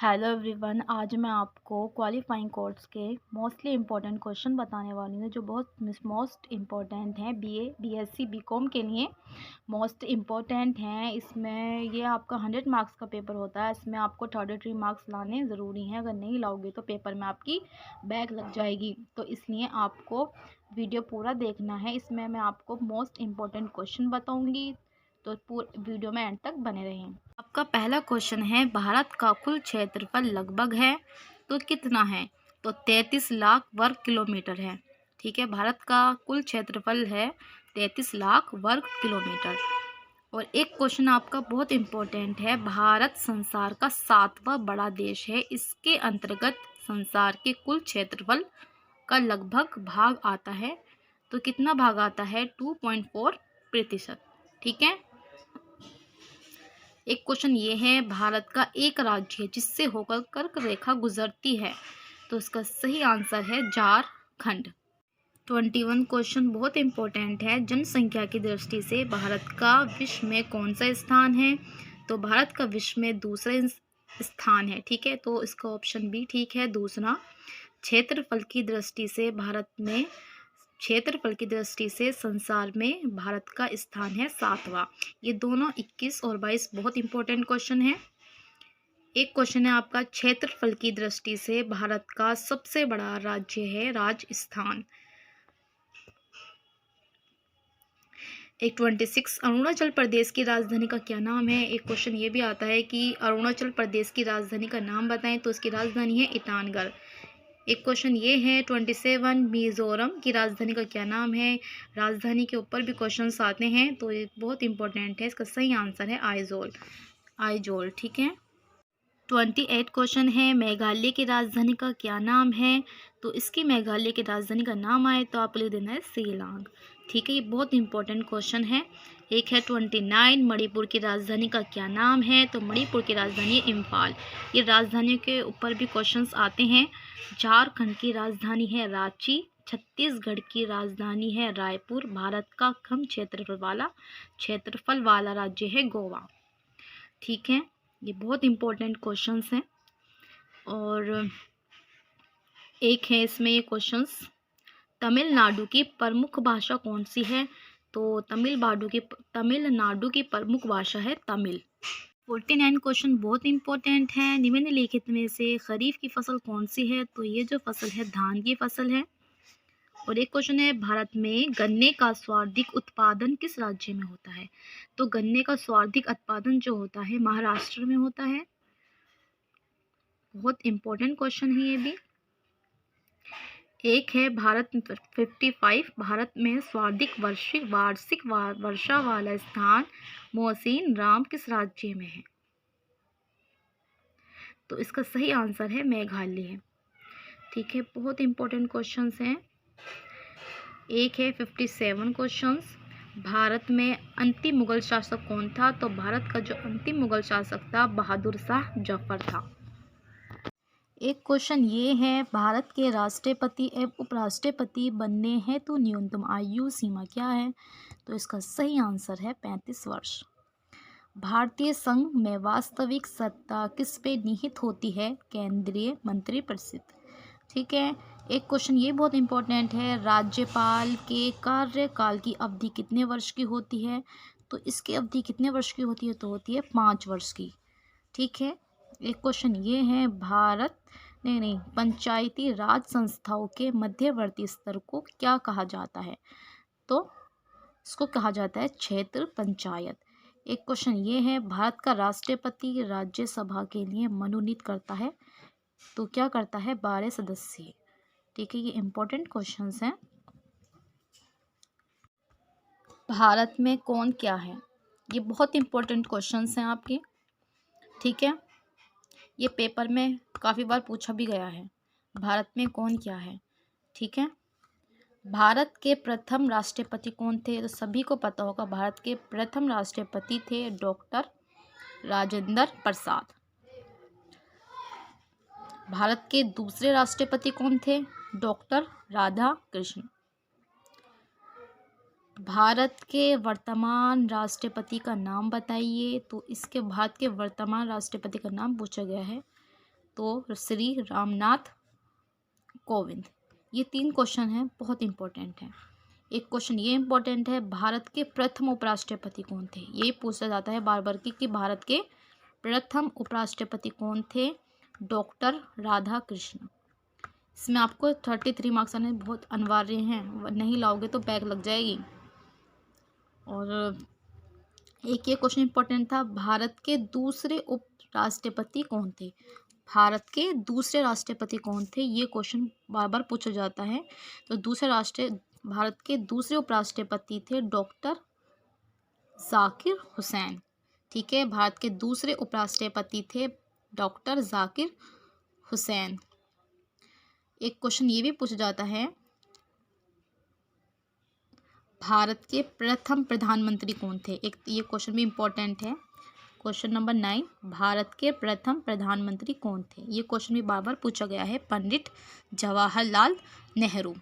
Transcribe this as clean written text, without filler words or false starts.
Hello everyone. आज मैं आपको क्वालिफाइंग कोर्स के मोस्टली इम्पोर्टेंट क्वेश्चन बताने वाली हूँ जो मोस्ट इम्पोर्टेंट हैं बीए, बीएससी, बीकॉम के लिए मोस्ट इम्पोर्टेंट हैं। इसमें ये आपका 100 मार्क्स का पेपर होता है। इसमें आपको 33 मार्क्स लाने ज़रूरी हैं। अगर नहीं लाओगे तो पेपर में आपकी बैक लग जाएगी। तो इसलिए आपको वीडियो पूरा देखना है। इसमें मैं आपको मोस्ट इम्पोर्टेंट क्वेश्चन बताऊँगी, तो पूरे वीडियो में एंड तक बने रहें। आपका पहला क्वेश्चन है, भारत का कुल क्षेत्रफल लगभग है तो कितना है? तो 33 लाख वर्ग किलोमीटर है। ठीक है, भारत का कुल क्षेत्रफल है 33 लाख वर्ग किलोमीटर। और एक क्वेश्चन आपका बहुत इम्पोर्टेंट है, भारत संसार का 7वां बड़ा देश है। इसके अंतर्गत संसार के कुल क्षेत्रफल का लगभग भाग आता है। तो कितना भाग आता है? 2.4%। ठीक है। एक क्वेश्चन ये है, भारत का एक राज्य है जिससे होकर कर्क रेखा गुजरती है। तो इसका सही आंसर है झारखंड। 21 क्वेश्चन बहुत इंपॉर्टेंट है, जनसंख्या की दृष्टि से भारत का विश्व में कौन सा स्थान है? तो भारत का विश्व में दूसरा स्थान है। ठीक है, तो इसका ऑप्शन बी ठीक है, दूसरा। क्षेत्रफल की दृष्टि से संसार में भारत का स्थान है 7वां। ये दोनों 21 और 22 बहुत इंपॉर्टेंट क्वेश्चन है। एक क्वेश्चन है आपका, क्षेत्रफल की दृष्टि से भारत का सबसे बड़ा राज्य है राजस्थान। एक 26, अरुणाचल प्रदेश की राजधानी का क्या नाम है? एक क्वेश्चन ये भी आता है कि अरुणाचल प्रदेश की राजधानी का नाम बताएं। तो इसकी राजधानी है ईटानगर। एक क्वेश्चन ये है 27, मिजोरम की राजधानी का क्या नाम है? राजधानी के ऊपर भी क्वेश्चंस आते हैं, तो ये बहुत इंपॉर्टेंट है। इसका सही आंसर है आइजोल। ठीक है। 28 क्वेश्चन है, मेघालय की राजधानी का क्या नाम है? तो इसकी मेघालय की राजधानी का नाम आए तो आपको लिख देना है शिलांग। ठीक है, ये बहुत इंपॉर्टेंट क्वेश्चन है। एक है 29, मणिपुर की राजधानी का क्या नाम है? तो मणिपुर की राजधानी है इम्फाल। ये राजधानी के ऊपर भी क्वेश्चंस आते हैं। झारखंड की राजधानी है रांची। छत्तीसगढ़ की राजधानी है रायपुर। भारत का कम क्षेत्रफल वाला राज्य है गोवा। ठीक है, ये बहुत इंपॉर्टेंट क्वेश्चंस हैं। और एक है इसमें ये क्वेश्चंस, तमिलनाडु की प्रमुख भाषा कौन सी है? तो तमिलनाडु की प्रमुख भाषा है तमिल। 49 क्वेश्चन बहुत इंपॉर्टेंट है, निम्नलिखित में से खरीफ की फसल कौन सी है? तो ये जो फसल है धान की फसल है। और एक क्वेश्चन है, भारत में गन्ने का सर्वाधिक उत्पादन किस राज्य में होता है? तो गन्ने का सर्वाधिक उत्पादन जो होता है महाराष्ट्र में होता है। बहुत इंपॉर्टेंट क्वेश्चन है ये भी। एक है 55, भारत में सर्वाधिक वार्षिक वर्षा वाला स्थान मोहसिन राम किस राज्य में है? तो इसका सही आंसर है मेघालय। ठीक है, बहुत इंपॉर्टेंट क्वेश्चंस हैं। एक है 57 क्वेश्चंस, भारत में अंतिम मुगल शासक कौन था? तो भारत का जो अंतिम मुगल शासक था बहादुर शाह जफर था। एक क्वेश्चन ये है, भारत के राष्ट्रपति एवं उपराष्ट्रपति बनने हेतु न्यूनतम आयु सीमा क्या है? तो इसका सही आंसर है 35 वर्ष। भारतीय संघ में वास्तविक सत्ता किस पे निहित होती है? केंद्रीय मंत्रिपरिषद। ठीक है। एक क्वेश्चन ये बहुत इंपॉर्टेंट है, राज्यपाल के कार्यकाल की अवधि कितने वर्ष की होती है? तो इसकी अवधि कितने वर्ष की होती है? तो होती है 5 वर्ष की। ठीक है। एक क्वेश्चन ये है, पंचायती राज संस्थाओं के मध्यवर्ती स्तर को क्या कहा जाता है? तो इसको कहा जाता है क्षेत्र पंचायत। एक क्वेश्चन ये है, भारत का राष्ट्रपति राज्यसभा के लिए मनोनीत करता है तो क्या करता है? 12 सदस्य। ठीक है, ये इंपॉर्टेंट क्वेश्चंस हैं। भारत में कौन क्या है? ये बहुत इंपॉर्टेंट क्वेश्चंस हैं आपके। ठीक है, ये पेपर में काफ़ी बार पूछा भी गया है, भारत में कौन क्या है। ठीक है, भारत के प्रथम राष्ट्रपति कौन थे? तो सभी को पता होगा, भारत के प्रथम राष्ट्रपति थे डॉक्टर राजेंद्र प्रसाद। भारत के दूसरे राष्ट्रपति कौन थे? डॉक्टर राधा कृष्ण। भारत के वर्तमान राष्ट्रपति का नाम बताइए। तो इसके भारत के वर्तमान राष्ट्रपति का नाम पूछा गया है, तो श्री रामनाथ कोविंद। ये 3 क्वेश्चन हैं, बहुत इंपॉर्टेंट हैं। एक क्वेश्चन ये इंपॉर्टेंट है, भारत के प्रथम उपराष्ट्रपति कौन थे? ये पूछा जाता है बार बार कि भारत के प्रथम उपराष्ट्रपति कौन थे? डॉक्टर राधाकृष्ण। इसमें आपको 33 मार्क्स आने बहुत अनिवार्य हैं, नहीं लाओगे तो बैक लग जाएगी। और एक ये क्वेश्चन इंपॉर्टेंट था, भारत के दूसरे उपराष्ट्रपति कौन थे? भारत के दूसरे राष्ट्रपति कौन थे? ये क्वेश्चन बार बार पूछा जाता है। तो भारत के दूसरे उपराष्ट्रपति थे डॉक्टर जाकिर हुसैन। ठीक है, भारत के दूसरे उपराष्ट्रपति थे डॉक्टर जाकिर हुसैन। एक क्वेश्चन ये भी पूछा जाता है, भारत के प्रथम प्रधानमंत्री कौन थे? एक ये क्वेश्चन भी इम्पोर्टेंट है। क्वेश्चन नंबर 9, भारत के प्रथम प्रधानमंत्री कौन थे? ये क्वेश्चन भी बार बार पूछा गया है, पंडित जवाहरलाल नेहरू।